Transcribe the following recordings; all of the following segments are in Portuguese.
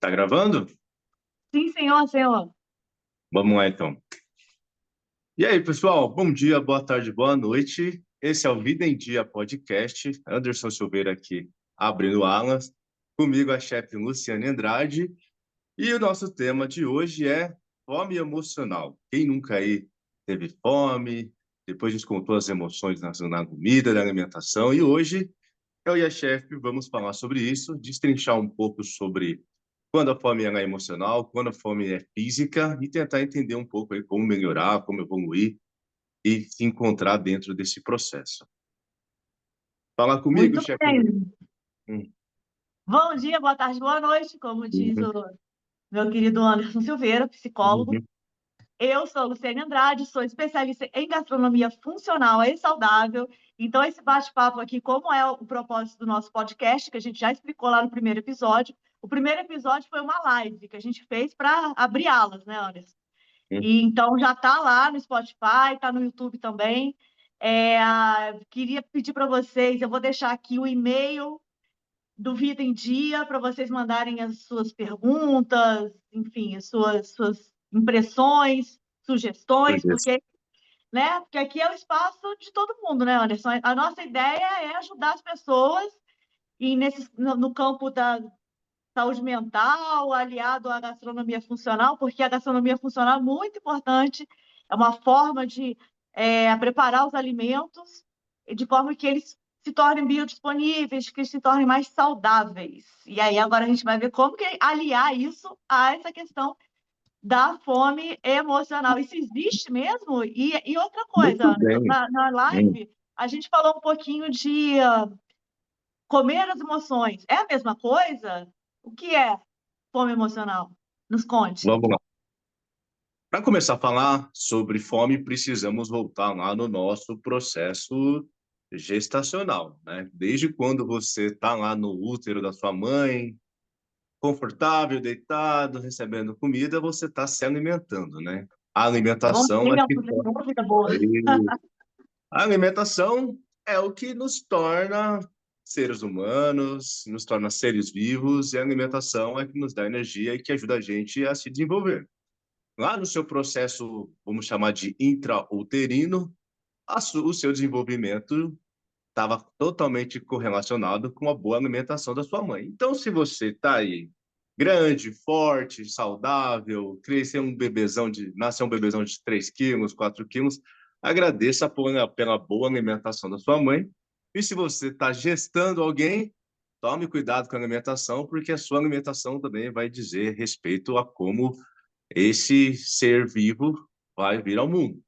Tá gravando? Sim, senhor, senhor. Vamos lá, então. E aí, pessoal? Bom dia, boa tarde, boa noite. Esse é o Vida em Dia Podcast. Anderson Silveira aqui, abrindo alas. Comigo a chefe Luciane Andrade. E o nosso tema de hoje é fome emocional. Quem nunca aí teve fome, depois descontou as emoções na comida, na alimentação. E hoje, eu e a chefe vamos falar sobre isso, destrinchar um pouco sobre quando a fome ela é emocional, quando a fome é física e tentar entender um pouco aí como melhorar, como evoluir e se encontrar dentro desse processo. Fala comigo, Muito chefe. bem. Hum, Bom dia, boa tarde, boa noite, como diz uhum, o meu querido Anderson Silveira, psicólogo. uhum. Eu sou Luciane Andrade, sou especialista em gastronomia funcional e saudável. Então, esse bate-papo aqui, como é o propósito do nosso podcast, que a gente já explicou lá no primeiro episódio. O primeiro episódio foi uma live que a gente fez para abrir alas, né, Anderson? E então já está lá no Spotify, está no YouTube também. Queria pedir para vocês, eu vou deixar aqui o e-mail do Vida em Dia para vocês mandarem as suas perguntas, enfim, as suas impressões, sugestões, porque, né, porque aqui é o espaço de todo mundo, né, Anderson? A nossa ideia é ajudar as pessoas e no campo da saúde mental, aliado à gastronomia funcional, porque a gastronomia funcional é muito importante, é uma forma de preparar os alimentos de forma que eles se tornem biodisponíveis, que se tornem mais saudáveis. E aí agora a gente vai ver como que aliar isso a essa questão da fome emocional. Isso existe mesmo? E outra coisa, Muito Anderson, bem. na Hum. live a gente falou um pouquinho de comer as emoções. É a mesma coisa? O que é fome emocional? Nos conte. Vamos lá. Para começar a falar sobre fome, precisamos voltar lá no nosso processo gestacional, né? Desde quando você está lá no útero da sua mãe, confortável, deitado, recebendo comida, você está se alimentando, né? A Bom alimentação é que tempo, boa vida boa. a alimentação é o que nos torna seres humanos, nos torna seres vivos, e a alimentação é que nos dá energia e que ajuda a gente a se desenvolver. Lá no seu processo, vamos chamar de intrauterino, o seu desenvolvimento estava totalmente correlacionado com a boa alimentação da sua mãe. Então, se você está aí grande, forte, saudável, nasceu um bebezão de 3 quilos, 4 quilos, agradeça pela boa alimentação da sua mãe. E se você está gestando alguém, tome cuidado com a alimentação, porque a sua alimentação também vai dizer respeito a como esse ser vivo vai vir ao mundo.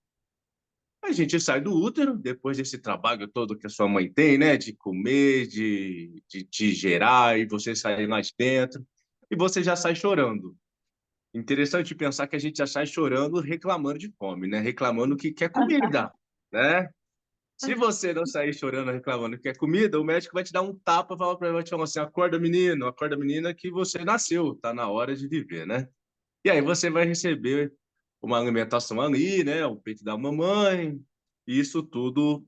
A gente sai do útero, depois desse trabalho todo que a sua mãe tem, né? De comer, de te gerar, e você sair mais dentro, e você já sai chorando. Interessante pensar que a gente já sai chorando, reclamando de fome, né? Reclamando que quer comida, né? Se você não sair chorando, reclamando que quer comida, o médico vai te dar um tapa, vai te falar assim, acorda menino, acorda menina, que você nasceu, tá na hora de viver, né? E aí você vai receber uma alimentação ali, né? O peito da mamãe. E isso tudo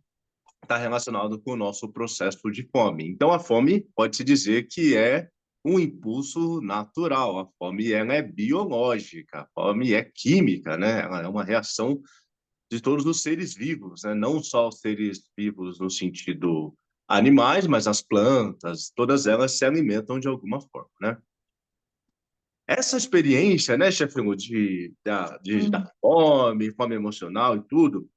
está relacionado com o nosso processo de fome. Então, a fome pode-se dizer que é um impulso natural. A fome ela é biológica, a fome é química, né? Ela é uma reação de todos os seres vivos, né? Não só os seres vivos no sentido animais, mas as plantas, todas elas se alimentam de alguma forma, né? Essa experiência, né, chefe, da Hum. fome, fome emocional e tudo,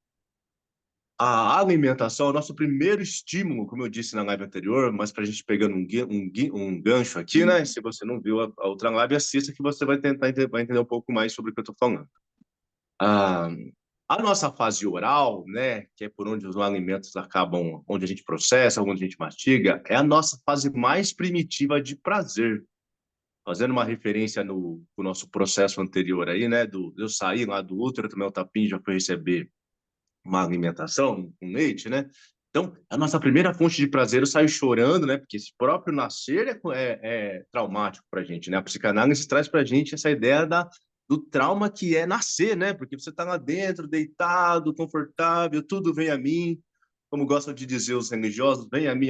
a alimentação é o nosso primeiro estímulo, como eu disse na live anterior, mas para a gente pegando um gancho aqui, né? Se você não viu a outra live, assista que você vai vai entender um pouco mais sobre o que eu estou falando. Ah, a nossa fase oral, né, que é por onde os alimentos acabam, onde a gente processa, onde a gente mastiga, é a nossa fase mais primitiva de prazer. Fazendo uma referência no nosso processo anterior aí, né, eu sair lá do útero, tomar o tapinho, já fui receber uma alimentação, um leite, né? Então, a nossa primeira fonte de prazer, eu saio chorando, né? Porque esse próprio nascer é traumático para a gente, né? A psicanálise traz para a gente essa ideia do trauma que é nascer, né? Porque você está lá dentro, deitado, confortável, tudo vem a mim. Como gostam de dizer os religiosos, vem a mim,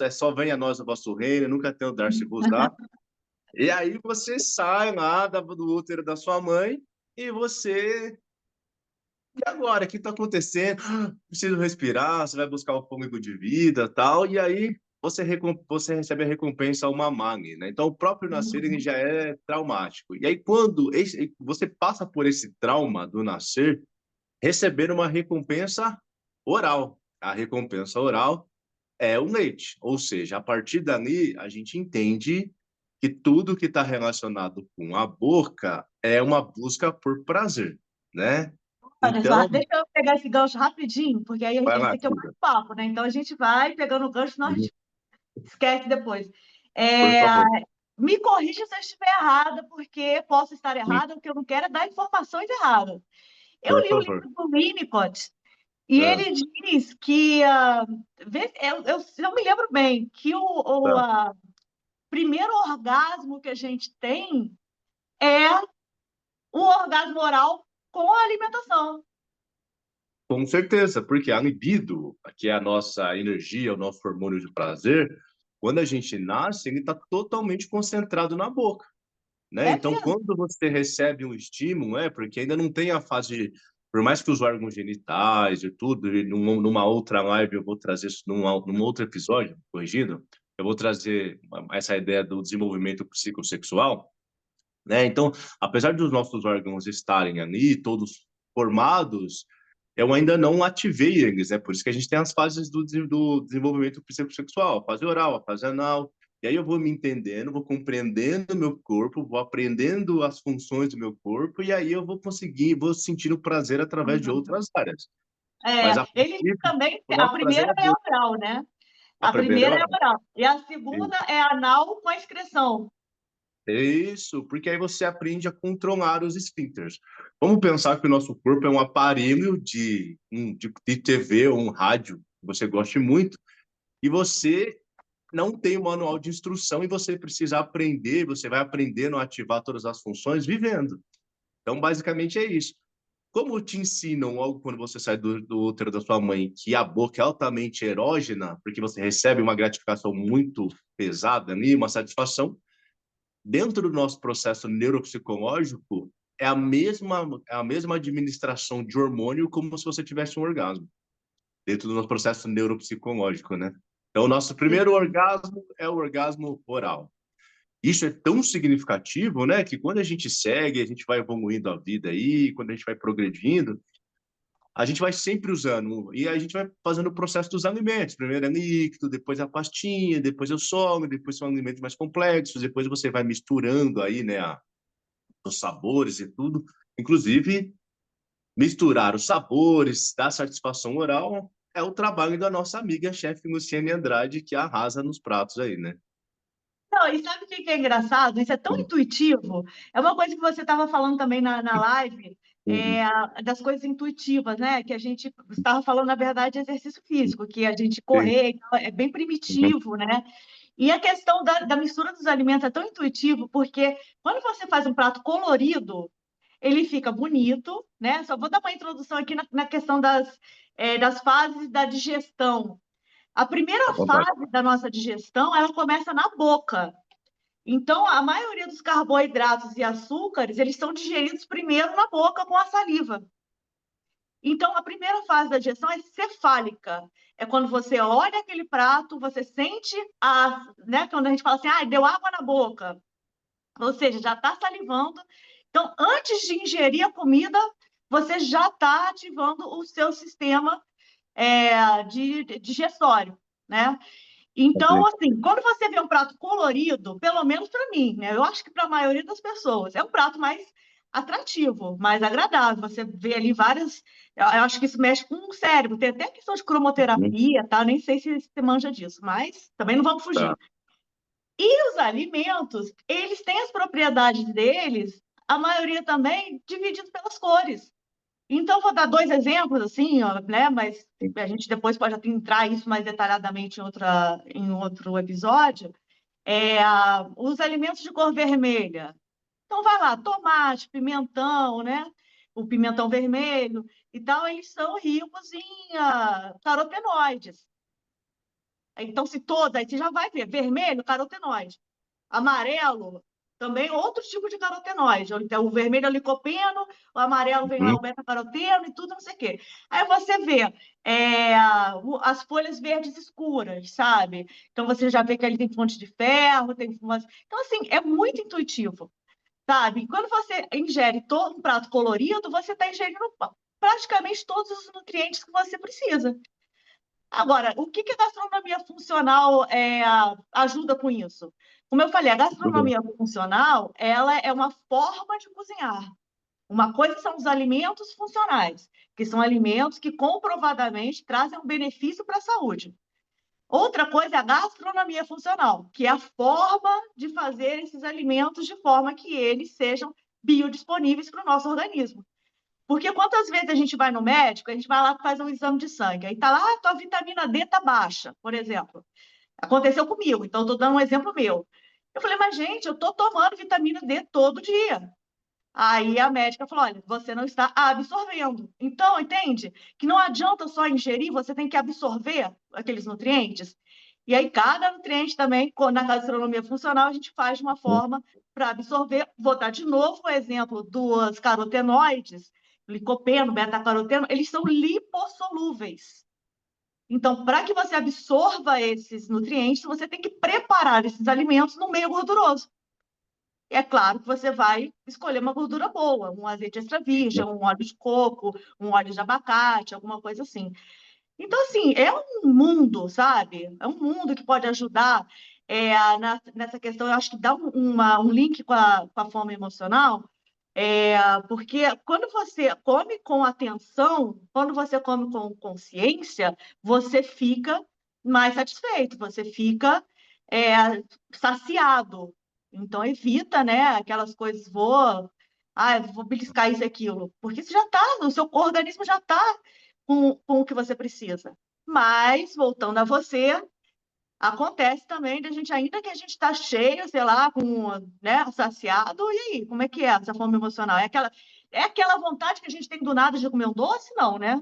só vem a nós o vosso reino, nunca tem o dar-se-vos-á. E aí você sai lá do útero da sua mãe e você... E agora, o que está acontecendo? Preciso respirar, você vai buscar o fôlego de vida, tal, e aí você recebe a recompensa uma mangue, né? Então, o próprio nascer ele Uhum. já é traumático. E aí, quando você passa por esse trauma do nascer, receber uma recompensa oral. A recompensa oral é o leite, ou seja, a partir dali a gente entende que tudo que está relacionado com a boca é uma busca por prazer, né? Olha Então, só, deixa eu pegar esse gancho rapidinho, porque aí vai esse lá, aqui é um querida. bate-papo, né? Então a gente vai pegando o gancho, nós esquece depois. Por É, favor. me corrija se eu estiver errada, porque posso estar errada, o que eu não quero é dar informações erradas. Eu Por li o favor. livro do Winnicott e Ah, ele diz que, eu não me lembro bem, que tá. o primeiro orgasmo que a gente tem é o orgasmo oral com a alimentação. Com certeza, porque a libido, que é a nossa energia, o nosso hormônio de prazer, quando a gente nasce, ele está totalmente concentrado na boca, né? É Então, mesmo? quando você recebe um estímulo, porque ainda não tem a fase de, por mais que os órgãos genitais e tudo, e numa outra live eu vou trazer isso num outro episódio, corrigindo, eu vou trazer essa ideia do desenvolvimento psicossexual, né? Então, apesar dos nossos órgãos estarem ali, todos formados, eu ainda não ativei eles, né? Por isso que a gente tem as fases do desenvolvimento psicossexual, a fase oral, a fase anal. E aí eu vou me entendendo, vou compreendendo o meu corpo, vou aprendendo as funções do meu corpo, e aí eu vou conseguir, vou sentindo prazer através de Uhum. outras áreas. Mas É, a ele princípio, também, o a nosso prazer primeira é é boa. oral, né? A A primeira é primeira é oral. oral. E a segunda é anal com a excreção. Isso, porque aí você aprende a controlar os esfíncteres. Vamos pensar que o nosso corpo é um aparelho de TV ou um rádio que você goste muito, e você não tem o manual de instrução e você precisa aprender, você vai aprendendo a ativar todas as funções vivendo. Então, basicamente é isso. Como te ensinam logo quando você sai do útero da sua mãe que a boca é altamente erógena, porque você recebe uma gratificação muito pesada ali, uma satisfação, dentro do nosso processo neuropsicológico, é a mesma administração de hormônio como se você tivesse um orgasmo, dentro do nosso processo neuropsicológico, né? Então, o nosso primeiro Sim. orgasmo é o orgasmo oral. Isso é tão significativo, né, que quando a gente segue, a gente vai evoluindo a vida aí, quando a gente vai progredindo, a gente vai sempre usando, e a gente vai fazendo o processo dos alimentos. Primeiro é líquido, depois é a pastinha, depois é o sólido, depois são alimentos mais complexos, depois você vai misturando aí, né, os sabores e tudo. Inclusive, misturar os sabores da satisfação oral é o trabalho da nossa amiga chefe Luciane Andrade, que arrasa nos pratos aí, né? Não, e sabe o que que é engraçado? Isso é tão intuitivo. É uma coisa que você estava falando também na live, Uhum. das coisas intuitivas, né? Que a gente estava falando, na verdade, de exercício físico, que a gente Sim. correr e tal, é bem Uhum. primitivo, né? E a questão da mistura dos alimentos é tão intuitivo, porque quando você faz um prato colorido, ele fica bonito, né? Só vou dar uma introdução aqui na questão das fases da digestão. A À primeira vontade. fase da nossa digestão, ela começa na boca. Então, a maioria dos carboidratos e açúcares, eles são digeridos primeiro na boca com a saliva. Então, a primeira fase da digestão é cefálica. É quando você olha aquele prato, você sente né, quando a gente fala assim, ah, deu água na boca. Ou seja, já está salivando. Então, antes de ingerir a comida, você já está ativando o seu sistema de digestório, né? Então, assim, quando você vê um prato colorido, pelo menos para mim, né? Eu acho que para a maioria das pessoas, é um prato mais atrativo, mais agradável. Você vê ali várias. Eu acho que isso mexe com o cérebro. Tem até questão de Uhum. cromoterapia, tá? Nem sei se você manja disso, mas também não vamos Tá. fugir. E os alimentos, eles têm as propriedades deles, a maioria também dividido pelas cores. Então, vou dar dois exemplos, assim, ó, né? Mas a gente depois pode até entrar isso mais detalhadamente em outro episódio. Os alimentos de cor vermelha. Então, vai lá, tomate, pimentão, né? O pimentão vermelho e tal, eles são ricos em carotenoides. Então, se todos, aí você já vai ver, vermelho, carotenoide. Amarelo, também outro tipo de carotenoide. Então, o vermelho é o licopeno, o amarelo vem lá Uhum. o beta-caroteno e tudo, não sei o quê. Aí você vê as folhas verdes escuras, sabe? Então, você já vê que ele tem fonte de ferro, tem... Então, assim, é muito intuitivo, sabe? Quando você ingere todo um prato colorido, você está ingerindo praticamente todos os nutrientes que você precisa. Agora, o que que a gastronomia funcional ajuda com isso? Como eu falei, a gastronomia funcional, ela é uma forma de cozinhar. Uma coisa são os alimentos funcionais, que são alimentos que comprovadamente trazem um benefício para a saúde. Outra coisa é a gastronomia funcional, que é a forma de fazer esses alimentos de forma que eles sejam biodisponíveis para o nosso organismo. Porque quantas vezes a gente vai no médico, a gente vai lá e faz um exame de sangue, aí tá lá, ah, tua vitamina D tá baixa, por exemplo. Aconteceu comigo, então estou dando um exemplo meu. Eu falei, mas gente, eu estou tomando vitamina D todo dia. Aí a médica falou, olha, você não está absorvendo. Então, entende? Que não adianta só ingerir, você tem que absorver aqueles nutrientes. E aí, cada nutriente também, na gastronomia funcional, a gente faz de uma forma para absorver. Vou dar de novo o exemplo dos carotenoides, licopeno, beta-caroteno, eles são lipossolúveis. Então, para que você absorva esses nutrientes, você tem que preparar esses alimentos no meio gorduroso. E é claro que você vai escolher uma gordura boa, um azeite extra virgem, um óleo de coco, um óleo de abacate, alguma coisa assim. Então, assim, é um mundo, sabe? É um mundo que pode ajudar nessa questão. Eu acho que dá um link com a fome emocional, porque quando você come com atenção, quando você come com consciência, você fica mais satisfeito, você fica saciado. Então, evita, né, aquelas coisas, vou beliscar isso e aquilo, porque você já está, o seu organismo já está com o que você precisa. Mas, voltando a você, acontece também da gente, ainda que a gente está cheio, sei lá, né, saciado, e aí, como é que é essa fome emocional? É aquela vontade que a gente tem do nada de comer um doce? Não, né?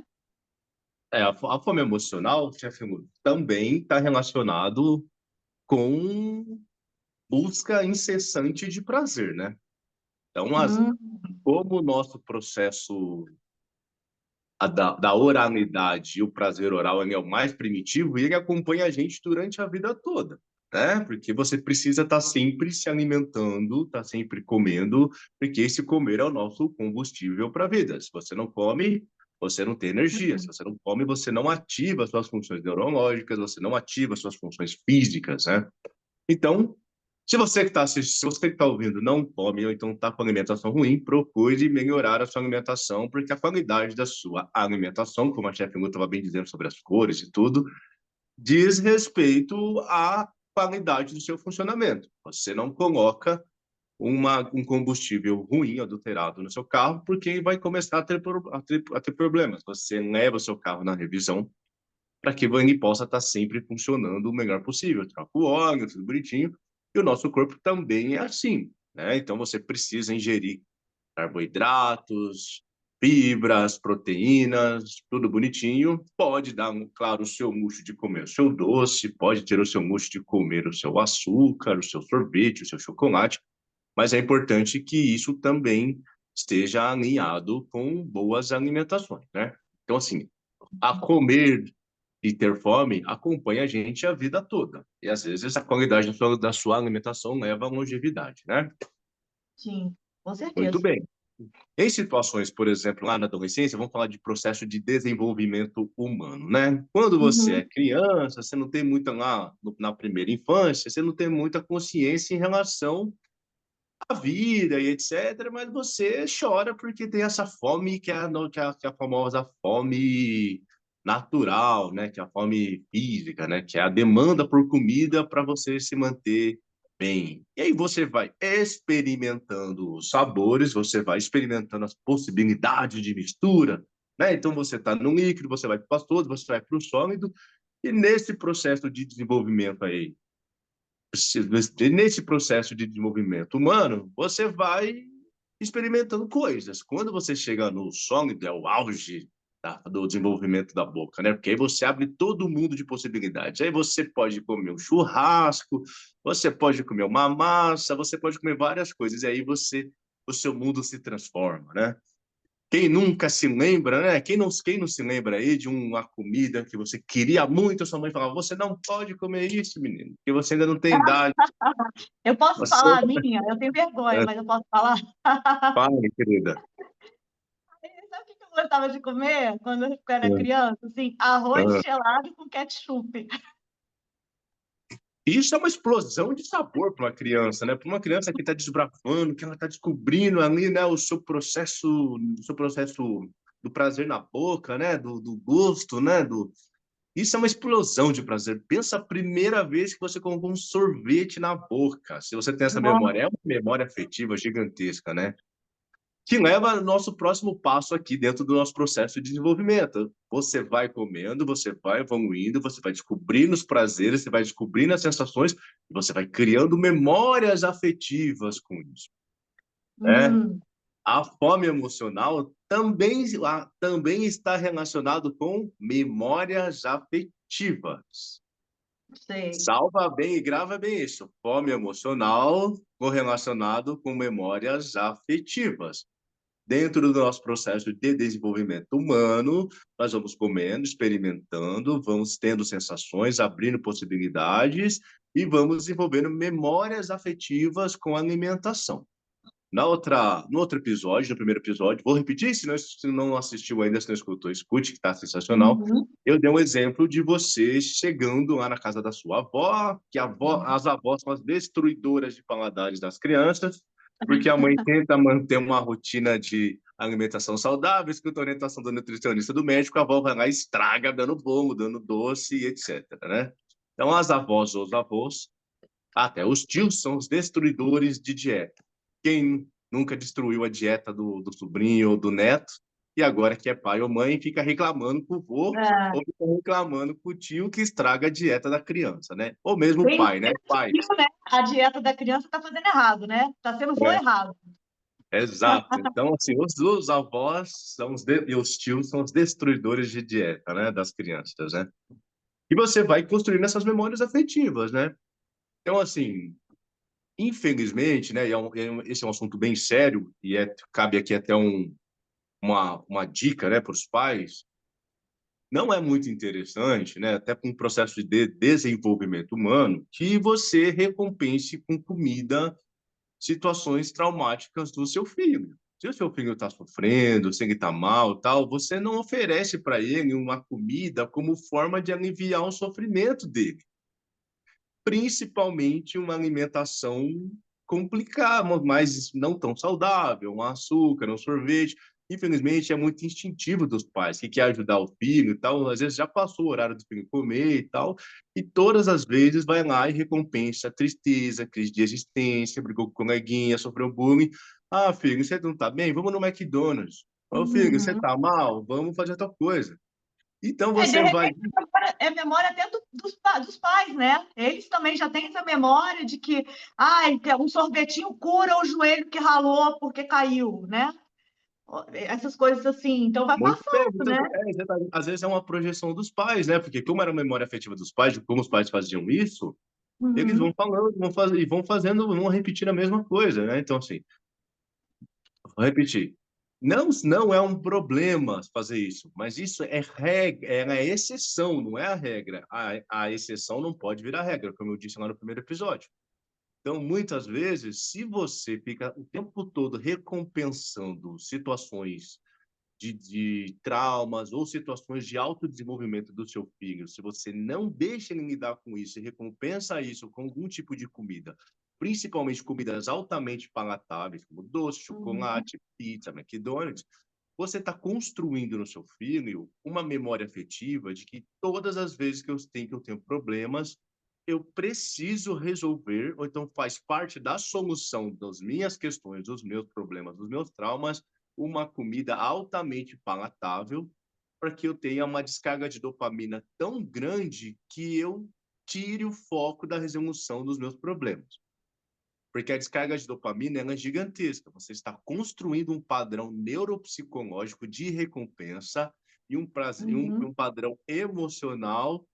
A fome emocional, chefe, também está relacionado com busca incessante de prazer, né? Então, Hum, como o nosso processo da oralidade e o prazer oral ele é o mais primitivo e ele acompanha a gente durante a vida toda, né? Porque você precisa estar sempre se alimentando, estar sempre comendo, porque esse comer é o nosso combustível para a vida. Se você não come, você não tem energia. Se você não come, você não ativa suas funções neurológicas, você não ativa suas funções físicas, né? Então, se você que está ouvindo não come ou então está com alimentação ruim, procure melhorar a sua alimentação, porque a qualidade da sua alimentação, como a chefe Lu estava bem dizendo sobre as cores e tudo, diz respeito à qualidade do seu funcionamento. Você não coloca um combustível ruim, adulterado no seu carro, porque ele vai começar a ter problemas. Você leva o seu carro na revisão para que ele possa estar sempre funcionando o melhor possível. Troca o óleo, tudo bonitinho. E o nosso corpo também é assim, né? Então você precisa ingerir carboidratos, fibras, proteínas, tudo bonitinho. Pode dar, claro, o seu luxo de comer o seu doce, pode ter o seu luxo de comer o seu açúcar, o seu sorvete, o seu chocolate, mas é importante que isso também esteja alinhado com boas alimentações, né? Então, assim, a comer e ter fome acompanha a gente a vida toda. E às vezes a qualidade da sua alimentação leva à longevidade, né? sim, com Muito certeza. bem. Em situações, por exemplo, lá na adolescência, vamos falar de processo de desenvolvimento humano, né? Quando você é Uhum. criança, você não tem muita lá na primeira infância, você não tem muita consciência em relação à vida e etc, mas você chora porque tem essa fome que é a famosa fome natural, né? Que é a fome física, né? Que é a demanda por comida para você se manter bem. E aí você vai experimentando os sabores, você vai experimentando as possibilidades de mistura, né? Então você está no líquido, você vai para o pastoso, você vai para o sólido, e nesse processo de desenvolvimento aí, nesse processo de desenvolvimento humano, você vai experimentando coisas. Quando você chega no sólido, é o auge, do desenvolvimento da boca, né? Porque aí você abre todo mundo de possibilidades. Aí você pode comer um churrasco, você pode comer uma massa, você pode comer várias coisas. E aí o seu mundo se transforma, né? Quem nunca se lembra, né? Quem não se lembra aí de uma comida que você queria muito, a sua mãe falava, você não pode comer isso, menino, porque você ainda não tem idade. Eu posso Você... falar a minha? Eu tenho vergonha, mas eu posso falar. Fala, querida. Sabe o que eu gostava de comer quando eu era Ah, criança? Assim, arroz ah. gelado com ketchup. Isso é uma explosão de sabor para uma criança, né? Para uma criança que está desbravando, que ela está descobrindo ali, né, o seu processo do prazer na boca, né, do gosto, né, Isso é uma explosão de prazer. Pensa a primeira vez que você colocou um sorvete na boca. Se você tem essa Nossa. memória, é uma memória afetiva gigantesca, né? Que leva ao nosso próximo passo aqui dentro do nosso processo de desenvolvimento. Você vai comendo, você vai evoluindo, você vai descobrindo os prazeres, você vai descobrindo as sensações, e você vai criando memórias afetivas com isso, né? Hum, A fome emocional também está relacionado com memórias afetivas. sei. Salva bem e grava bem isso. Fome emocional correlacionado com memórias afetivas. Dentro do nosso processo de desenvolvimento humano, nós vamos comendo, experimentando, vamos tendo sensações, abrindo possibilidades e vamos desenvolvendo memórias afetivas com a alimentação. No outro episódio, no primeiro episódio, vou repetir, se não assistiu ainda, se não escutou, escute, que está sensacional. Uhum. Eu dei um exemplo de você chegando lá na casa da sua avó, que as avós são as destruidoras de paladares das crianças, porque a mãe tenta manter uma rotina de alimentação saudável, escuta a orientação do nutricionista do médico, a avó vai lá e estraga, dando bolo, dando doce, etc., né? Então, as avós ou os avós, até os tios, são os destruidores de dieta. Quem nunca destruiu a dieta do sobrinho ou do neto, e agora que é pai ou mãe, fica reclamando com o vô É. ou fica reclamando com o tio que estraga a dieta da criança, né? Ou mesmo o Quem pai, né? Pai, definiu, né? A dieta da criança está fazendo errado, né? Está sendo vô é, errado. exato. Então, assim, os avós e os tios são os destruidores de dieta, né? Das crianças, né? E você vai construindo essas memórias afetivas, né? Então, assim, infelizmente, né? Esse é um assunto bem sério e cabe aqui até uma dica, né, para os pais. Não é muito interessante, né, até para um processo de desenvolvimento humano, que você recompense com comida situações traumáticas do seu filho. Se o seu filho está sofrendo, se ele está mal, tal, você não oferece para ele uma comida como forma de aliviar o sofrimento dele, principalmente uma alimentação complicada, mas não tão saudável, um açúcar, um sorvete. Infelizmente, é muito instintivo dos pais, que quer ajudar o filho e tal. Às vezes já passou o horário do filho comer e tal, e todas as vezes vai lá e recompensa a tristeza, crise de existência, brigou com o coleguinha, sofreu bullying. Ah, filho, você não tá bem? Vamos no McDonald's. Ô, filho, você Uhum. tá mal? Vamos fazer tal coisa. Então De você vai. repente, é memória até dos pais, né? Eles também já têm essa memória de que um sorvetinho cura o joelho que ralou porque caiu, né? Essas coisas assim. Então vai Muito bem, passando, muitas né? às vezes é uma projeção dos pais, né? Porque como era a memória afetiva dos pais, de como os pais faziam isso, eles vão Uhum. falando, vão fazer, e vão fazendo, vão repetir a mesma coisa, né? Então, assim, vou repetir. Não é um problema fazer isso, mas isso é regra, é a exceção, não é a regra. A exceção não pode virar regra, como eu disse lá no primeiro episódio. Então, muitas vezes, se você fica o tempo todo recompensando situações de traumas ou situações de autodesenvolvimento do seu filho, se você não deixa ele lidar com isso e recompensa isso com algum tipo de comida, principalmente comidas altamente palatáveis, como doce, Uhum. chocolate, pizza, McDonald's, você está construindo no seu filho uma memória afetiva de que todas as vezes que eu tenho problemas, eu preciso resolver, ou então faz parte da solução das minhas questões, dos meus problemas, dos meus traumas, uma comida altamente palatável para que eu tenha uma descarga de dopamina tão grande que eu tire o foco da resolução dos meus problemas. Porque a descarga de dopamina é gigantesca. Você está construindo um padrão neuropsicológico de recompensa e um prazer, Uhum. um padrão emocional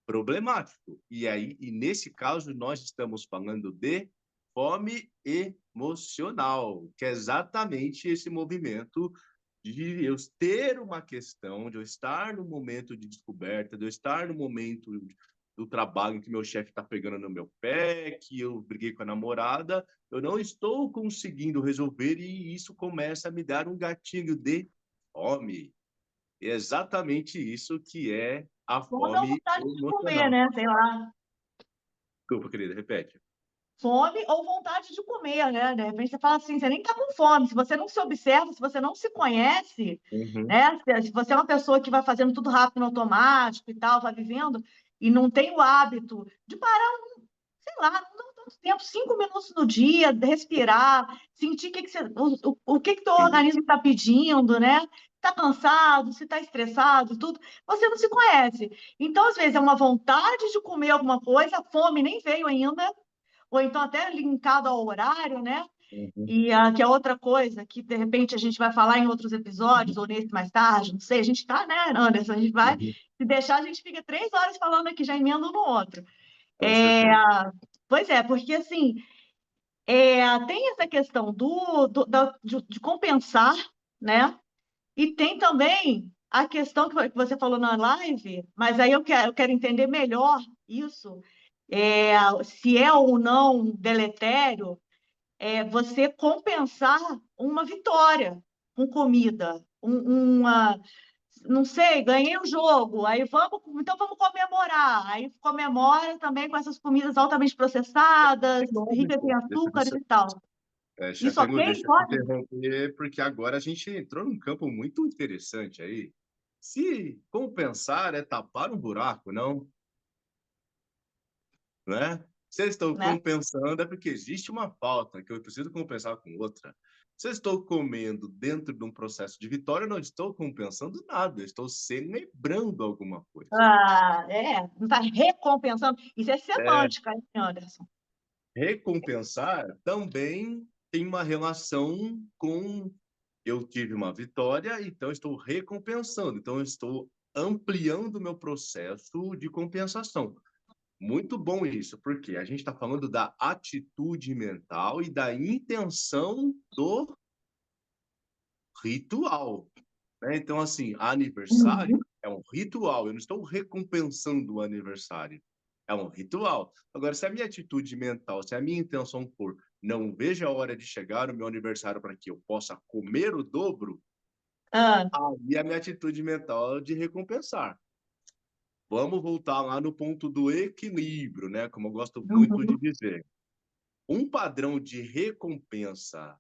problemático. E nesse caso, nós estamos falando de fome emocional, que é exatamente esse movimento de eu ter uma questão, de eu estar no momento de descoberta, de eu estar no momento do trabalho em que meu chefe está pegando no meu pé, que eu briguei com a namorada, eu não estou conseguindo resolver e isso começa a me dar um gatilho de fome. É exatamente isso que é a Fome ou fome vontade de comer, emocional. né? Sei lá. Desculpa, querida, repete. Fome ou vontade de comer, né? De repente você fala assim, você nem tá com fome. Se você não se observa, se você não se conhece, Uhum. né? Se você é uma pessoa que vai fazendo tudo rápido no automático e tal, vai vivendo, e não tem o hábito de parar, sei lá, não tanto tempo, 5 minutos no dia, respirar, sentir o que que teu Sim. organismo está pedindo, né? Está cansado, se está estressado, tudo, você não se conhece. Então, às vezes, é uma vontade de comer alguma coisa, a fome nem veio ainda, ou então até linkado ao horário, né? Uhum. E que é outra coisa que, de repente, a gente vai falar em outros episódios, ou nesse mais tarde, não sei, a gente está, né, Anderson? A gente vai, Uhum. se deixar, a gente fica 3 horas falando aqui, já emenda um no outro. Com É, certeza. pois é, porque assim, tem essa questão de compensar, né? E tem também a questão que você falou na live, mas aí eu quero entender melhor isso, se é ou não deletério, você compensar uma vitória com comida, não sei, ganhei o jogo, então vamos comemorar. Aí comemora também com essas comidas altamente processadas, ricas em Lógico. açúcares e tal. Isso Chefengo, ok? deixa eu te Pode? interromper, porque agora a gente entrou num campo muito interessante aí. Se compensar é tapar um buraco, não, né? Se eu estou Né? compensando é porque existe uma falta que eu preciso compensar com outra. Se eu estou comendo dentro de um processo de vitória, eu não estou compensando nada, eu estou celebrando alguma coisa. Não está recompensando. Isso é É, semântica, hein, Anderson? recompensar também tem uma relação com eu tive uma vitória, então estou recompensando, então eu estou ampliando o meu processo de compensação. Muito bom isso, porque a gente está falando da atitude mental e da intenção do ritual, né? Então, assim, aniversário Uhum. é um ritual, eu não estou recompensando o aniversário, é um ritual. Agora, se a minha atitude mental, se a minha intenção for não vejo a hora de chegar o meu aniversário para que eu possa comer o dobro, Ah, aí a minha atitude mental é de recompensar. Vamos voltar lá no ponto do equilíbrio, né? Como eu gosto muito de uhum. dizer. Um padrão de recompensa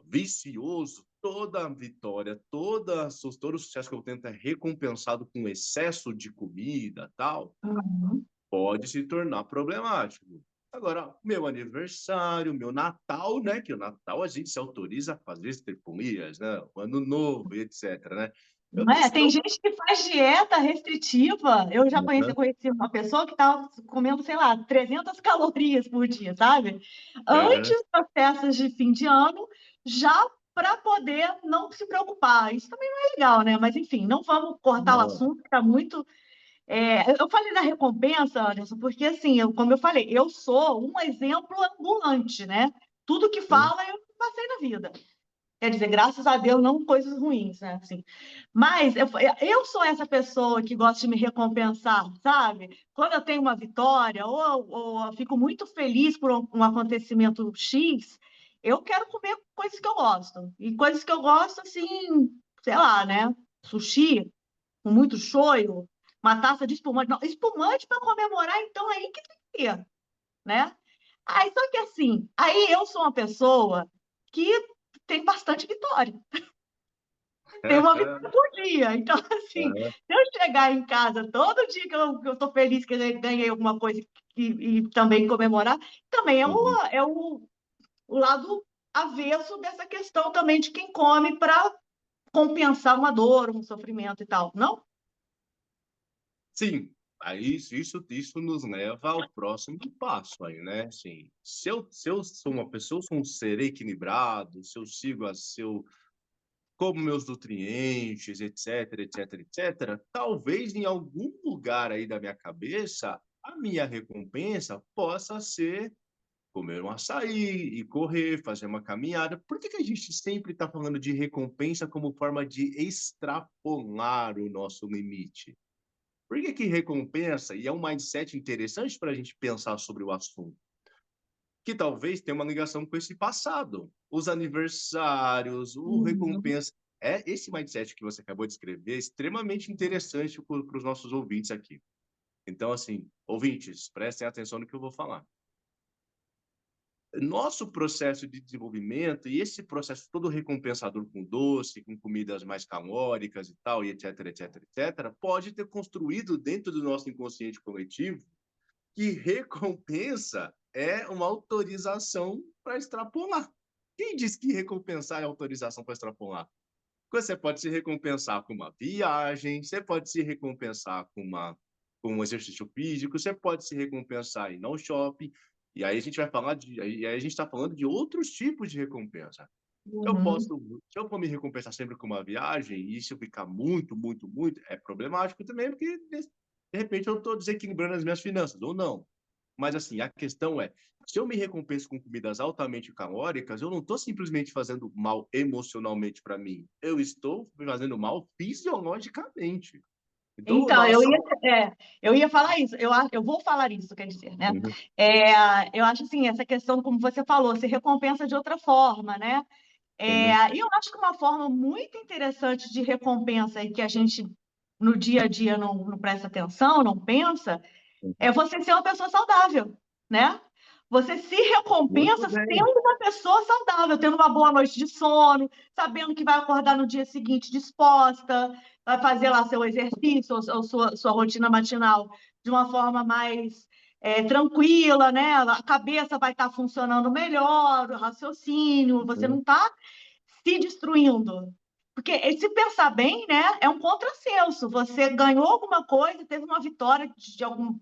vicioso, toda vitória, todo o sucesso que eu tento é recompensado com excesso de comida, tal, Uhum. pode se tornar problemático. Agora, meu aniversário, meu Natal, né? Que o Natal a gente se autoriza a fazer estripulias, né? O Ano Novo, etc, né? Eu Não não é? Tem estou... gente que faz dieta restritiva. Eu já Uhum. conheci uma pessoa que estava comendo, sei lá, 300 calorias por dia, sabe? Uhum. Antes das festas de fim de ano, já para poder não se preocupar. Isso também não é legal, né? Mas, enfim, não vamos cortar o Não. assunto, que está muito. Eu falei da recompensa, Anderson, porque, assim, como eu falei, eu sou um exemplo ambulante, né? Tudo que Uhum. fala, eu passei na vida. Quer dizer, graças a Deus, não coisas ruins, né? Assim, mas eu sou essa pessoa que gosta de me recompensar, sabe? Quando eu tenho uma vitória ou eu fico muito feliz por um acontecimento X, eu quero comer coisas que eu gosto. E coisas que eu gosto, assim, sei lá, né? Sushi, com muito shoyu, uma taça de espumante. Não, espumante para comemorar, então aí que tem que ter, né? Aí, só que assim, aí eu sou uma pessoa que tem bastante vitória. Tem uma vitória por dia. Então, assim, se eu chegar em casa todo dia que eu tô feliz que eu ganhei alguma coisa e também comemorar, também Uhum. é o lado avesso dessa questão também de quem come para compensar uma dor, um sofrimento e tal, não? Sim, aí isso nos leva ao próximo passo aí, né? Assim, se eu sou uma pessoa, eu sou um ser equilibrado, se eu sigo como meus nutrientes, etc, etc, etc, talvez em algum lugar aí da minha cabeça, a minha recompensa possa ser comer um açaí e correr, fazer uma caminhada. Por que que a gente sempre está falando de recompensa como forma de extrapolar o nosso limite? Por que que recompensa, e é um mindset interessante para a gente pensar sobre o assunto, que talvez tenha uma ligação com esse passado, os aniversários, o Uhum. recompensa. É esse mindset que você acabou de escrever, é extremamente interessante para os nossos ouvintes aqui. Então, assim, ouvintes, prestem atenção no que eu vou falar. Nosso processo de desenvolvimento e esse processo todo recompensador com doce, com comidas mais calóricas e tal, e etc, etc, etc, pode ter construído dentro do nosso inconsciente coletivo que recompensa é uma autorização para extrapolar. Quem diz que recompensar é autorização para extrapolar? Você pode se recompensar com uma viagem, você pode se recompensar com um exercício físico, você pode se recompensar em ir ao shopping, e aí a gente vai falar de, aí a gente está falando de outros tipos de recompensa. Eu Uhum. posso, se eu for me recompensar sempre com uma viagem, e isso ficar muito, muito, muito, é problemático também, porque de repente eu estou desequilibrando as minhas finanças, ou não. Mas assim, a questão é, se eu me recompenso com comidas altamente calóricas, eu não estou simplesmente fazendo mal emocionalmente para mim, eu estou fazendo mal fisiologicamente. Então, o Então, nosso... eu ia falar isso, eu vou falar isso, quer dizer, né? Uhum, Eu acho assim, essa questão, como você falou, se recompensa de outra forma, né? uhum, E eu acho que uma forma muito interessante de recompensa e que a gente no dia a dia não presta atenção, não pensa, uhum. é você ser uma pessoa saudável, né? Você se Muito recompensa bem. sendo uma pessoa saudável, tendo uma boa noite de sono, sabendo que vai acordar no dia seguinte disposta, vai fazer lá seu exercício ou sua rotina matinal de uma forma mais tranquila, né? A cabeça vai estar funcionando melhor, o raciocínio, você não Uhum, está se destruindo. Porque se pensar bem, né, é um contrassenso. Você ganhou alguma coisa, teve uma vitória de algum,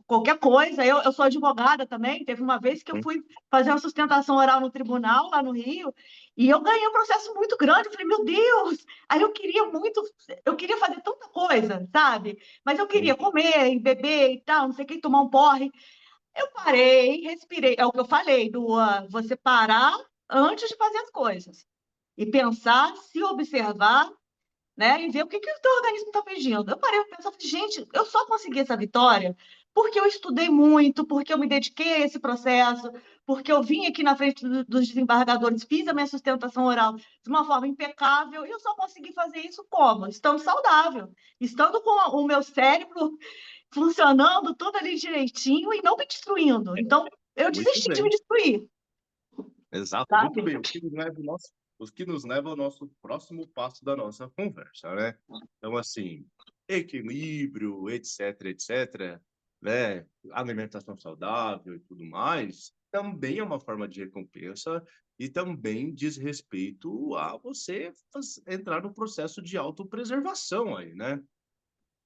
qualquer coisa. Eu sou advogada também. Teve uma vez que eu uhum, fui fazer uma sustentação oral no tribunal, lá no Rio, e eu ganhei um processo muito grande. Eu falei, meu Deus! Aí eu queria muito, eu queria fazer tanta coisa, sabe? Mas eu queria uhum. comer, beber e tal, não sei o que, tomar um porre. Eu parei, respirei. É o que eu falei, você parar antes de fazer as coisas e pensar, se observar, né, e ver o que que o teu organismo está pedindo. Eu parei para pensar, falei, gente, eu só consegui essa vitória porque eu estudei muito, porque eu me dediquei a esse processo, porque eu vim aqui na frente dos desembargadores, fiz a minha sustentação oral de uma forma impecável, e eu só consegui fazer isso como? Estando saudável, estando com o meu cérebro funcionando tudo ali direitinho e não me destruindo. Então, eu Muito desisti de me bem. destruir, Exato, muito sabe? bem. O que nos leva ao nosso próximo passo da nossa conversa, né? Então, assim, equilíbrio, etc, etc, né? Alimentação saudável e tudo mais, também é uma forma de recompensa e também diz respeito a você entrar no processo de autopreservação aí, né?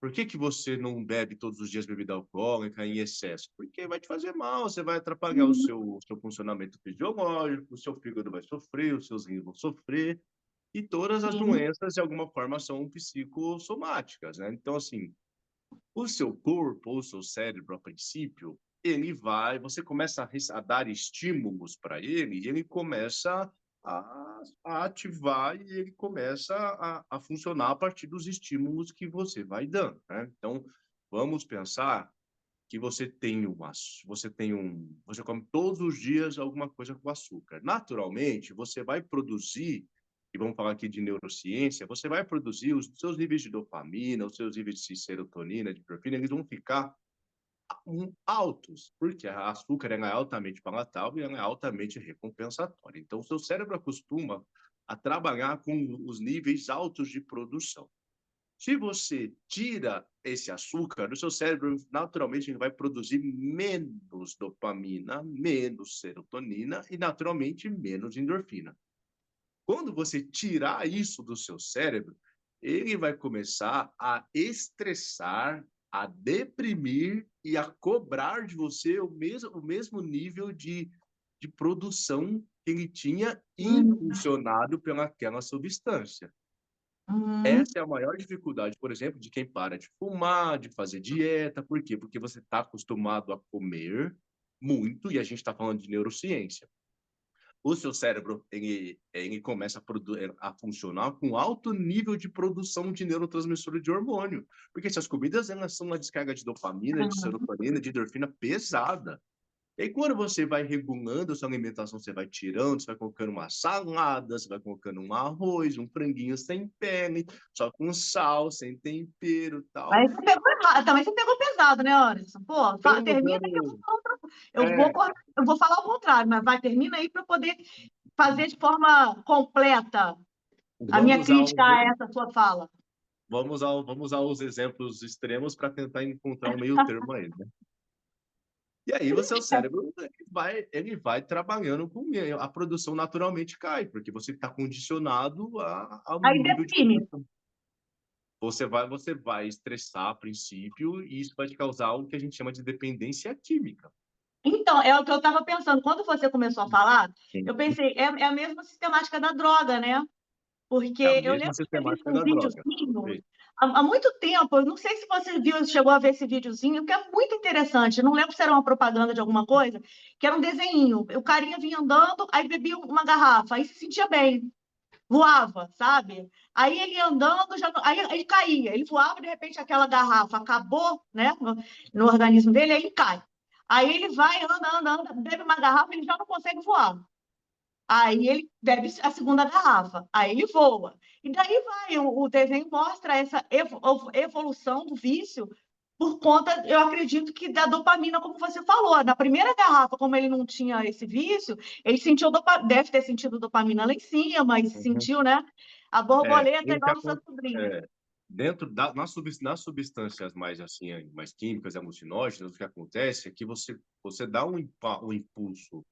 Por que que você não bebe todos os dias bebida alcoólica em excesso? Porque vai te fazer mal, você vai atrapalhar o seu funcionamento fisiológico, o seu fígado vai sofrer, os seus rins vão sofrer, e todas as Sim, doenças, de alguma forma, são psicossomáticas, né? Então, assim, o seu corpo, o seu cérebro, a princípio, você começa a dar estímulos para ele, e ele começa a ativar e ele começa a funcionar a partir dos estímulos que você vai dando, né? Então, vamos pensar que você come todos os dias alguma coisa com açúcar. Naturalmente, você vai produzir, e vamos falar aqui de neurociência, você vai produzir os seus níveis de dopamina, os seus níveis de serotonina, de endorfina, eles vão ficar altos, porque a açúcar é altamente palatável e ela é altamente recompensatória. Então, o seu cérebro acostuma a trabalhar com os níveis altos de produção. Se você tira esse açúcar, o seu cérebro naturalmente vai produzir menos dopamina, menos serotonina e naturalmente menos endorfina. Quando você tirar isso do seu cérebro, ele vai começar a estressar, a deprimir e a cobrar de você o mesmo nível de produção que ele tinha Uhum. impulsionado pelaquela substância. Uhum. Essa é a maior dificuldade, por exemplo, de quem para de fumar, de fazer dieta. Por quê? Porque você está acostumado a comer muito, e a gente está falando de neurociência. O seu cérebro ele começa a funcionar com alto nível de produção de neurotransmissor de hormônio. Porque essas comidas elas são uma descarga de dopamina, de serotonina, de endorfina pesada. E aí, quando você vai regulando a sua alimentação, você vai tirando, você vai colocando uma salada, você vai colocando um arroz, um franguinho sem pele, só com sal, sem tempero e tal. Aí você pegou errado, também você pegou pesado, né, Anderson? Pô, Vamos termina que eu vou usando. falar É, eu vou falar o contrário, mas vai, termina aí para poder fazer de forma completa a vamos minha usar, crítica a essa sua fala. vamos usar os exemplos extremos para tentar encontrar um meio termo aí, né? E aí o seu cérebro ele vai trabalhando com a produção naturalmente cai, porque você está condicionado a um Aí nível de deprime. produção. Você vai estressar a princípio e isso vai te causar o que a gente chama de dependência química. Então, é o que eu estava pensando. Quando você começou a falar, Sim. eu pensei, é a mesma sistemática da droga, né? É a Porque eu mesma lembro de ter visto sistemática um da droga. videozinho Perfeito. há muito tempo, eu não sei se você viu, chegou a ver esse videozinho, que é muito interessante. Eu não lembro se era uma propaganda de alguma coisa, que era um desenho. O carinha vinha andando, aí bebia uma garrafa, aí se sentia bem, voava, sabe? Aí ele andando, aí ele caía, ele voava, de repente aquela garrafa acabou, né, no organismo dele, aí ele cai. Aí ele vai, anda, bebe uma garrafa, ele já não consegue voar. Aí ele bebe a segunda garrafa, aí ele voa. E daí vai, o desenho mostra essa evolução do vício por conta, eu acredito que da dopamina, como você falou. Na primeira garrafa, como ele não tinha esse vício, ele sentiu deve ter sentido dopamina lá em cima, e Uhum. sentiu, né? A É, borboleta o que igual no seu acon- sobrinho. é, nas substâncias mais assim, mais químicas, alucinógenas, o que acontece é que você dá um impulso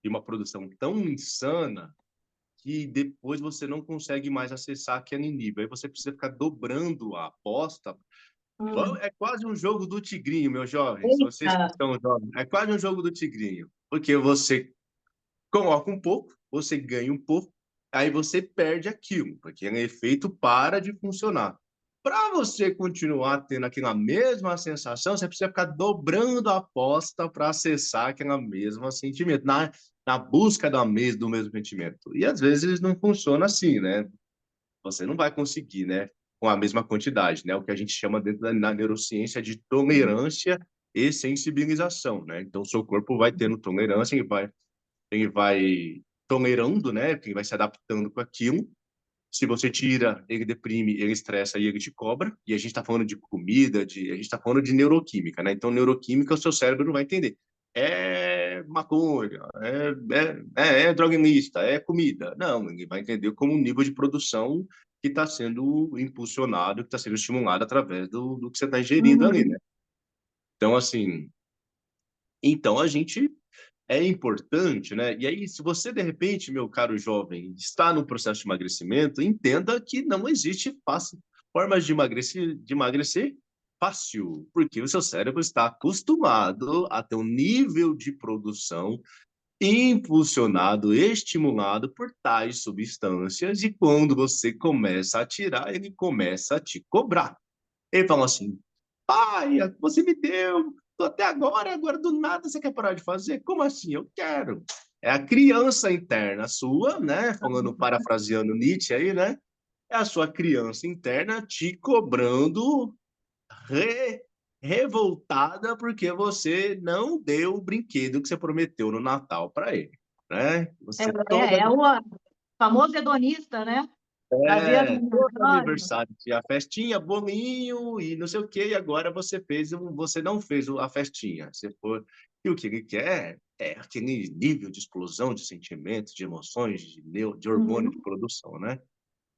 e uma produção tão insana que depois você não consegue mais acessar aquele nível. Aí você precisa ficar dobrando a aposta. Hum. É quase um jogo do tigrinho, meus jovens. Vocês que Eita. estão jovens, é quase um jogo do tigrinho. Porque você coloca um pouco, você ganha um pouco, aí você perde aquilo, porque o efeito para de funcionar. Para você continuar tendo aquela mesma sensação, você precisa ficar dobrando a aposta para acessar aquela mesma sentimento, na busca do mesmo sentimento. E às vezes não funciona assim, né? Você não vai conseguir, né? Com a mesma quantidade, né? O que a gente chama dentro da neurociência de tolerância e sensibilização, né? Então, o seu corpo vai tendo tolerância, ele vai tolerando, né? Ele vai se adaptando com aquilo. Se você tira, ele deprime, ele estressa e ele te cobra. E a gente está falando de comida, a gente está falando de neuroquímica, né? Então, neuroquímica, o seu cérebro não vai entender. É maconha, é droga ilícita, é comida. Não, ele vai entender como um nível de produção que está sendo impulsionado, que está sendo estimulado através do que você está ingerindo ali, né? Uhum. Então, assim, então a gente é importante, né? E aí, se você, de repente, meu caro jovem, está no processo de emagrecimento, entenda que não existe fácil, formas de emagrecer fácil, porque o seu cérebro está acostumado a ter um nível de produção impulsionado, estimulado por tais substâncias, e quando você começa a tirar, ele começa a te cobrar. Ele fala assim: pai, você me deu, tô até agora do nada você quer parar de fazer? Como assim? Eu quero. É a criança interna sua, né? Falando, parafraseando Nietzsche aí, né? É a sua criança interna te cobrando re, revoltada porque você não deu o brinquedo que você prometeu no Natal para ele, né? Você É o famoso hedonista, né? Prazer todo momentâneo. aniversário tinha a festinha, bolinho e não sei o quê, e agora você não fez a festinha. Você foi, e o que ele quer é aquele nível de explosão de sentimentos, de emoções, de hormônio de Uhum. produção, né?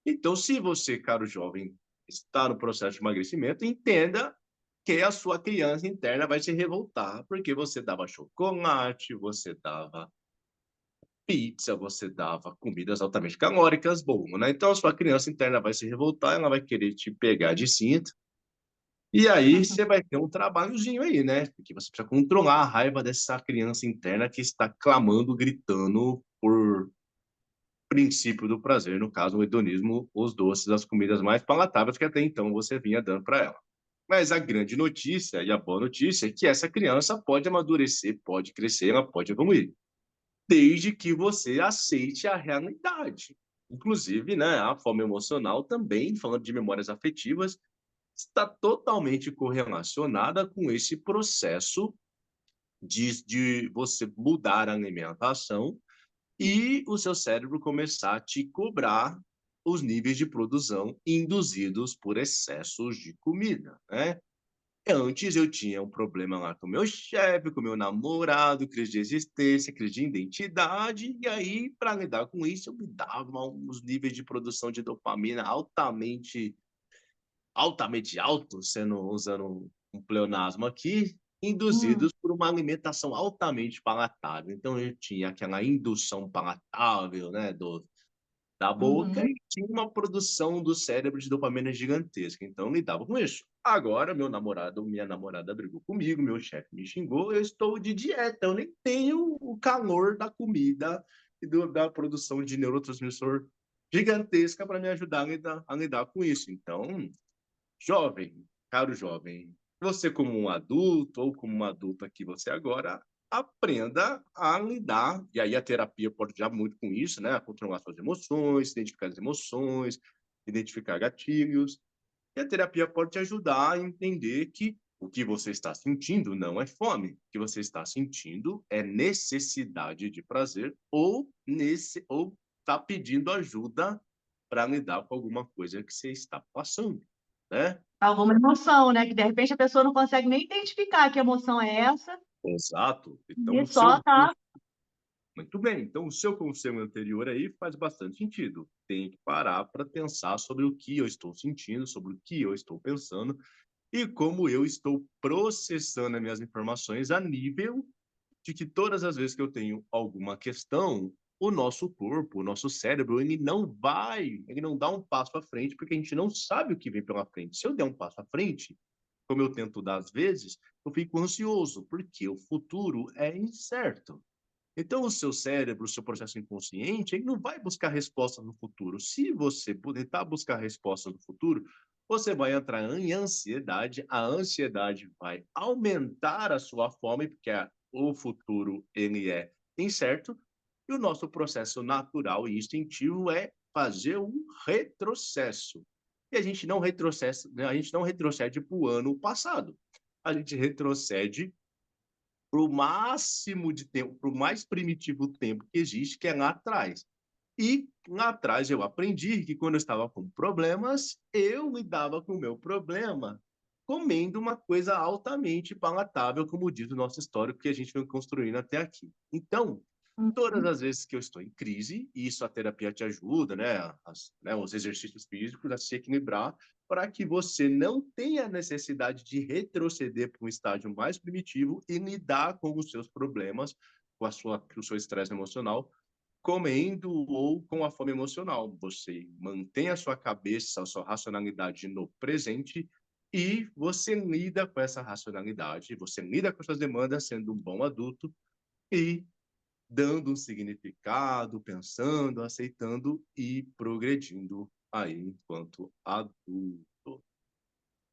Então, se você, caro jovem, está no processo de emagrecimento, entenda que a sua criança interna vai se revoltar, porque você dava chocolate, você dava pizza, você dava comidas altamente calóricas, bom, né? Então a sua criança interna vai se revoltar, ela vai querer te pegar de cinto, e aí você vai ter um trabalhozinho aí, né? Porque você precisa controlar a raiva dessa criança interna que está clamando, gritando por princípio do prazer, no caso, o hedonismo, os doces, as comidas mais palatáveis que até então você vinha dando para ela. Mas a grande notícia e a boa notícia é que essa criança pode amadurecer, pode crescer, ela pode evoluir, desde que você aceite a realidade. Inclusive, né, a fome emocional também, falando de memórias afetivas, está totalmente correlacionada com esse processo de você mudar a alimentação e o seu cérebro começar a te cobrar os níveis de produção induzidos por excessos de comida, né? Antes eu tinha um problema lá com o meu chefe, com o meu namorado, crise de existência, crise de identidade, e aí, para lidar com isso, eu me dava uns níveis de produção de dopamina altamente altos, usando um pleonasmo aqui, induzidos por uma alimentação altamente palatável. Então, eu tinha aquela indução palatável, né, da boca Uhum. e tinha uma produção do cérebro de dopamina gigantesca. Então, eu lidava com isso. Agora, minha namorada brigou comigo, meu chefe me xingou, eu estou de dieta, eu nem tenho o calor da comida e da produção de neurotransmissor gigantesca para me ajudar a lidar com isso. Então, jovem, caro jovem, você como um adulto ou como uma adulta que você agora aprenda a lidar, e aí a terapia pode ajudar muito com isso, né? A controlar suas emoções, identificar as emoções, identificar gatilhos. E a terapia pode te ajudar a entender que o que você está sentindo não é fome, o que você está sentindo é necessidade de prazer ou está pedindo ajuda para lidar com alguma coisa que você está passando, né? Alguma emoção, né? Que de repente a pessoa não consegue nem identificar que emoção é essa, Exato. Então, e só tá. muito bem. Então, o seu conselho anterior aí faz bastante sentido. Tem que parar para pensar sobre o que eu estou sentindo, sobre o que eu estou pensando e como eu estou processando as minhas informações a nível de que todas as vezes que eu tenho alguma questão, o nosso corpo, o nosso cérebro, ele não dá um passo à frente, porque a gente não sabe o que vem pela frente. Se eu der um passo à frente, como eu tento dar às vezes, eu fico ansioso, porque o futuro é incerto. Então, o seu cérebro, o seu processo inconsciente, ele não vai buscar resposta no futuro. Se você tentar buscar resposta no futuro, você vai entrar em ansiedade, a ansiedade vai aumentar a sua fome, porque o futuro ele é incerto, e o nosso processo natural e instintivo é fazer um retrocesso. E a gente não retrocede para o ano passado. A gente retrocede para o máximo de tempo, para o mais primitivo tempo que existe, que é lá atrás. E lá atrás eu aprendi que quando eu estava com problemas, eu lidava com o meu problema comendo uma coisa altamente palatável, como diz o nosso histórico que a gente vem construindo até aqui. Então, todas Uhum. as vezes que eu estou em crise, e isso a terapia te ajuda, né, os exercícios físicos a se equilibrar, para que você não tenha necessidade de retroceder para um estágio mais primitivo e lidar com os seus problemas, com o seu estresse emocional, comendo ou com a fome emocional. Você mantém a sua cabeça, a sua racionalidade no presente e você lida com essa racionalidade, você lida com suas demandas sendo um bom adulto e dando um significado, pensando, aceitando e progredindo aí enquanto adulto.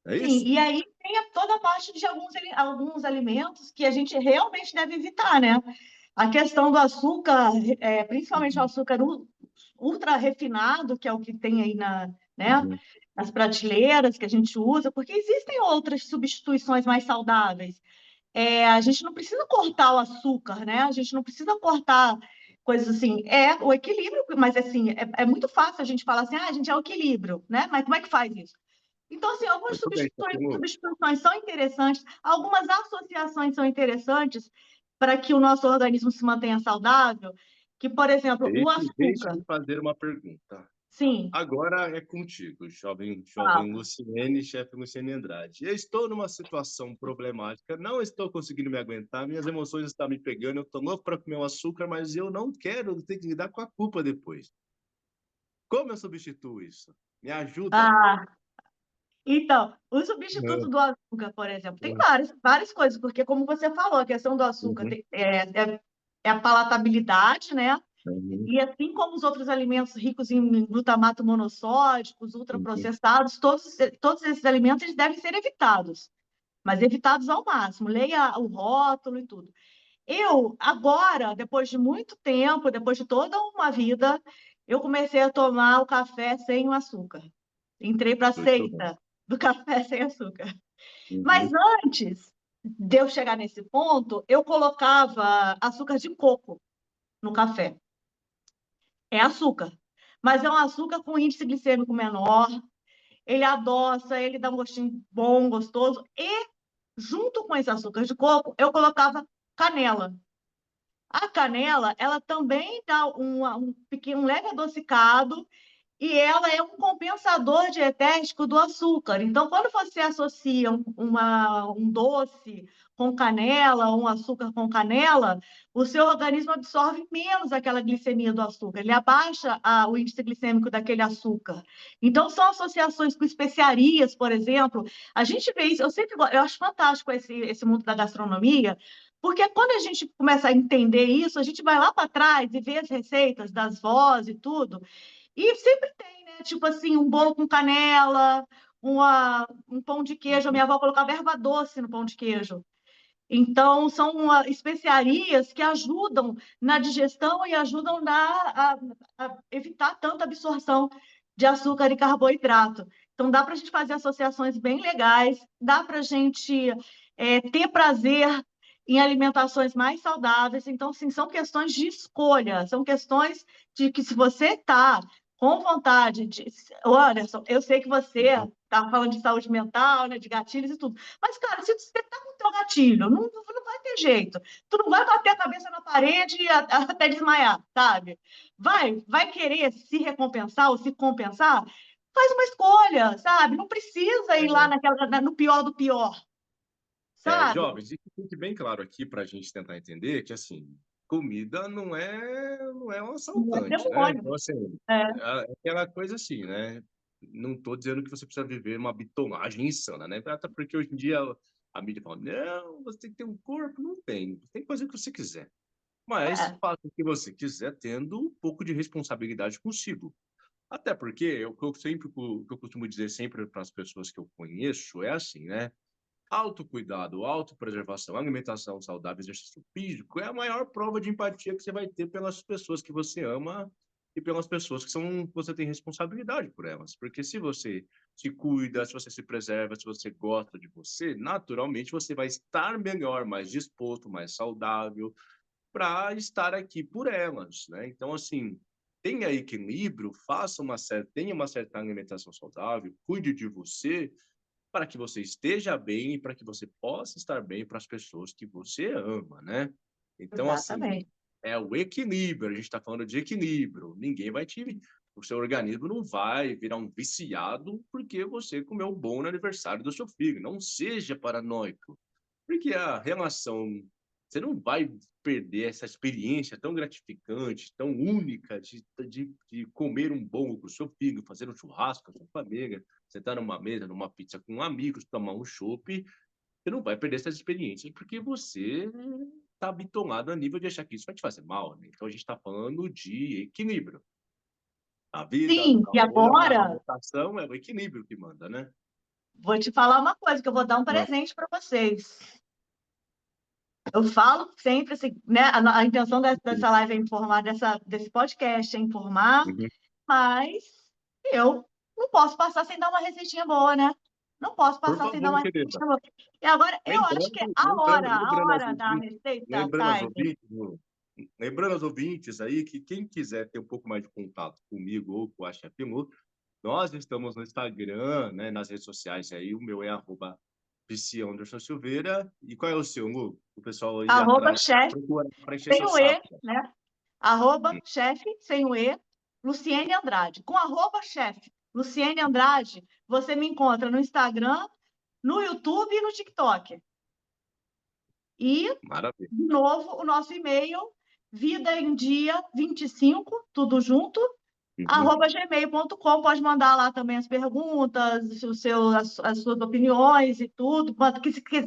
É Sim, isso? e aí tem toda a parte de alguns alimentos que a gente realmente deve evitar, né? A questão do açúcar, principalmente o Uhum, açúcar ultra refinado, que é o que tem aí né, uhum. nas prateleiras que a gente usa, porque existem outras substituições mais saudáveis. A gente não precisa cortar o açúcar, né? A gente não precisa cortar coisas assim. É o equilíbrio, mas assim, é muito fácil a gente falar assim, a gente é o equilíbrio, né? Mas como é que faz isso? Então, assim, algumas Muito bem, Tatiana. substituições são interessantes, algumas associações são interessantes para que o nosso organismo se mantenha saudável, que, por exemplo, o açúcar. Deixe-me fazer uma pergunta. Sim, Agora é contigo, jovem fala. Luciene, chefe Luciene Andrade. Eu estou numa situação problemática, não estou conseguindo me aguentar, minhas emoções estão me pegando, eu estou louco para comer um açúcar, mas eu não quero ter que lidar com a culpa depois. Como eu substituo isso? Me ajuda. Ah, então, o substituto do açúcar, por exemplo, tem várias coisas, porque, como você falou, a questão do açúcar Uhum, é a palatabilidade, né? Uhum. E assim como os outros alimentos ricos em glutamato monossódico, os Uhum. ultraprocessados, todos esses alimentos eles devem ser evitados, mas evitados ao máximo. Leia o rótulo e tudo. Eu, agora, depois de muito tempo, depois de toda uma vida, eu comecei a tomar o café sem o açúcar. Entrei para a Muito bom. seita do café sem açúcar. Mas Uhum. antes de eu chegar nesse ponto, eu colocava açúcar de coco no café. É açúcar, mas é um açúcar com índice glicêmico menor, ele adoça, ele dá um gostinho bom, gostoso, e junto com esse açúcar de coco, eu colocava canela. A canela, ela também dá um leve adocicado e ela é um compensador dietético do açúcar. Então, quando você associa um doce com canela, um açúcar com canela, o seu organismo absorve menos aquela glicemia do açúcar, ele abaixa o índice glicêmico daquele açúcar. Então, são associações com especiarias, por exemplo. A gente vê isso, eu acho fantástico esse mundo da gastronomia, porque quando a gente começa a entender isso, a gente vai lá para trás e vê as receitas das vós e tudo, e sempre tem, né? Tipo assim, um bolo com canela, um pão de queijo. A minha avó colocava erva doce no pão de queijo. Então, são especiarias que ajudam na digestão e ajudam a evitar tanta absorção de açúcar e carboidrato. Então, dá para a gente fazer associações bem legais, dá para a gente ter prazer em alimentações mais saudáveis. Então, sim, são questões de escolha, são questões de que se você está com vontade de... Anderson, eu sei que você Uhum. está falando de saúde mental, né, de gatilhos e tudo, mas, cara, se você está com o teu gatilho, não vai ter jeito. Tu não vai bater a cabeça na parede até desmaiar, sabe? Vai querer se recompensar ou se compensar? Faz uma escolha, sabe? Não precisa ir lá É, no pior do pior, sabe? jovens, e que fique bem claro aqui para a gente tentar entender que, assim, comida não é um Não é assaltante, né? demônio. Então, assim, É, é aquela coisa assim, né? Não estou dizendo que você precisa viver uma bitomagem insana, né? Até porque hoje em dia a mídia fala, não, você tem que ter um corpo. Não tem, você tem que fazer o que você quiser. Mas é, faça o que você quiser, tendo um pouco de responsabilidade consigo. Até porque, o que eu costumo dizer sempre para as pessoas que eu conheço é assim, né? Autocuidado, autopreservação, alimentação saudável, exercício físico é a maior prova de empatia que você vai ter pelas pessoas que você ama e pelas pessoas que você tem responsabilidade por elas. Porque se você se cuida, se você se preserva, se você gosta de você, naturalmente você vai estar melhor, mais disposto, mais saudável para estar aqui por elas, né? Então, assim, tenha equilíbrio, tenha uma certa alimentação saudável, cuide de você, para que você esteja bem e para que você possa estar bem para as pessoas que você ama, né? Então, assim, exatamente. é o equilíbrio, a gente está falando de equilíbrio. Ninguém vai te. O seu organismo não vai virar um viciado porque você comeu bom no aniversário do seu filho. Não seja paranoico. Porque a relação. Você não vai perder essa experiência tão gratificante, tão única de comer um bolo com o seu filho, fazer um churrasco com a sua família, sentar numa mesa, numa pizza com amigos, tomar um chopp. Você não vai perder essas experiências porque você está bitolado a nível de achar que isso vai te fazer mal, né? Então a gente está falando de equilíbrio. A vida, Sim, a e hormona, a agora alimentação é o equilíbrio que manda, né? vou te falar uma coisa, que eu vou dar um Não. presente para vocês. Eu falo sempre assim, né? A intenção dessa live é informar, desse podcast é informar, Uhum. mas eu não posso passar sem dar uma receitinha boa, né? Não posso Por passar sem dar favor, uma querida. receitinha boa. E agora, eu acho que é Lembrando, lembrando, a lembrando aos hora da ouvintes, receita, lembrando aos time. ouvintes, lembrando aos ouvintes aí que quem quiser ter um pouco mais de contato comigo ou com a Chefe Lu, nós estamos no Instagram, né, nas redes sociais aí, o meu é @PC_Silveira. E qual é o seu, Lu? O pessoal aí Arroba atrás chefe, procura para encher sem seu o E, saco. né? Arroba chefe, sem o E, Luciene Andrade. Com arroba chefe, Luciene Andrade, você me encontra no Instagram, no YouTube e no TikTok. E, Maravilha. de novo, o nosso e-mail, vidaemdia25, tudo junto, Uhum. @gmail.com, pode mandar lá também as perguntas, as suas opiniões e tudo.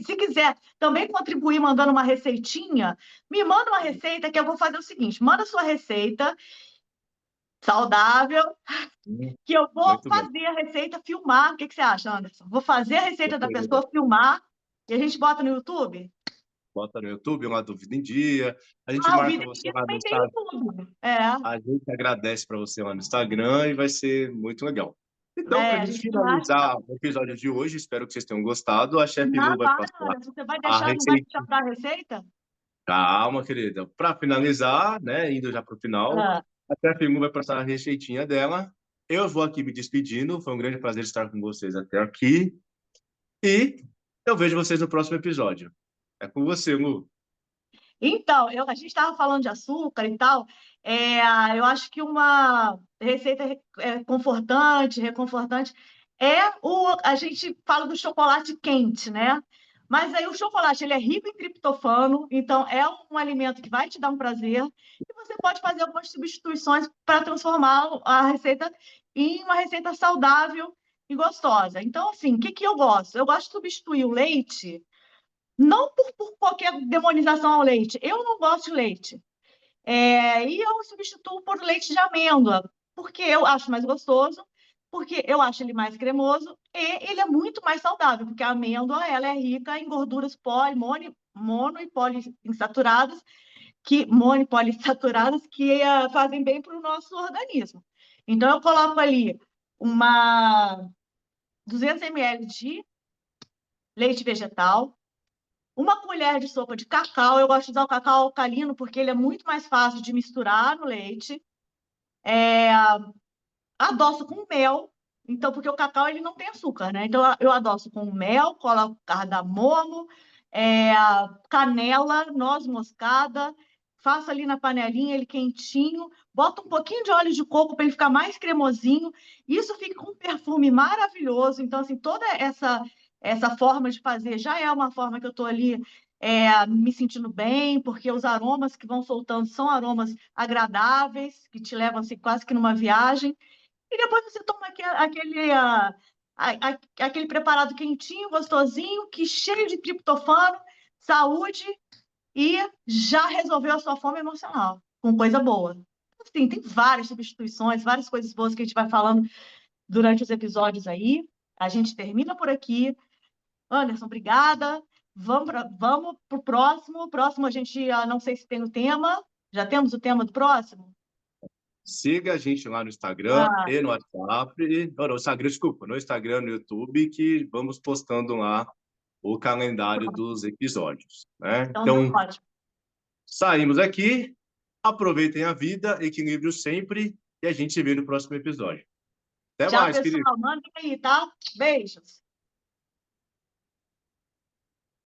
Se quiser também contribuir mandando uma receitinha, me manda uma receita que eu vou fazer o seguinte: manda sua receita saudável, que eu vou Muito bom. fazer a receita, filmar. O que que você acha, Anderson? Vou fazer a receita da Beleza. pessoa, filmar, e a gente bota no YouTube? Bota no YouTube, uma dúvida em dia. A gente Ah, o marca vídeo você aqui lá no também tem Instagram. YouTube. É, A gente agradece para você lá no Instagram e vai ser muito legal. Então, para a a gente gente marca. finalizar o episódio de hoje, espero que vocês tenham gostado. A Chefe Na Lu vai passar bala, você vai a deixar, não vai receita. deixar eu dar a receita? Calma, querida. Para finalizar, né, indo já para o final, Ah, a Chefe Lu vai passar a receitinha dela. Eu vou aqui me despedindo. Foi um grande prazer estar com vocês até aqui. E eu vejo vocês no próximo episódio. É com você, Lu. então, a gente estava falando de açúcar e tal. É, eu acho que uma receita confortante, reconfortante, a gente fala do chocolate quente, né? Mas aí o chocolate ele é rico em triptofano, então é um alimento que vai te dar um prazer, e você pode fazer algumas substituições para transformar a receita em uma receita saudável e gostosa. Então, assim, o que que eu gosto? Eu gosto de substituir o leite. Não por qualquer demonização ao leite. Eu não gosto de leite. E eu substituo por leite de amêndoa, porque eu acho mais gostoso, porque eu acho ele mais cremoso e ele é muito mais saudável, porque a amêndoa ela é rica em gorduras mono e poliinsaturadas, mono e poliinsaturadas que fazem bem para o nosso organismo. Então, eu coloco ali uma 200 ml de leite vegetal, uma colher de sopa de cacau. Eu gosto de usar o cacau alcalino porque ele é muito mais fácil de misturar no leite. Adoço com mel, então, porque o cacau ele não tem açúcar, né? Então, eu adoço com mel, coloco cardamomo, é, canela, noz moscada, faço ali na panelinha ele quentinho, boto um pouquinho de óleo de coco para ele ficar mais cremosinho. Isso fica com um perfume maravilhoso. Então, assim, toda essa forma de fazer já é uma forma que eu estou ali me sentindo bem, porque os aromas que vão soltando são aromas agradáveis, que te levam assim, quase que numa viagem. E depois você toma aquele preparado quentinho, gostosinho, que cheio de triptofano, saúde, e já resolveu a sua fome emocional, com coisa boa. Assim, tem várias substituições, várias coisas boas que a gente vai falando durante os episódios aí. A gente termina por aqui. Anderson, obrigada. Vamos para o próximo. O próximo a gente, não sei se tem o tema. Já temos o tema do próximo? Siga a gente lá no Instagram Ah, e no WhatsApp. Não, no Instagram, desculpa, no Instagram, no YouTube, que vamos postando lá o calendário pronto. dos episódios, né? Então, tá Então, ótimo. saímos aqui, aproveitem a vida, equilíbrio sempre, e a gente se vê no próximo episódio. Até Tchau, mais, querido. pessoal. Mandem aí, tá? Beijos.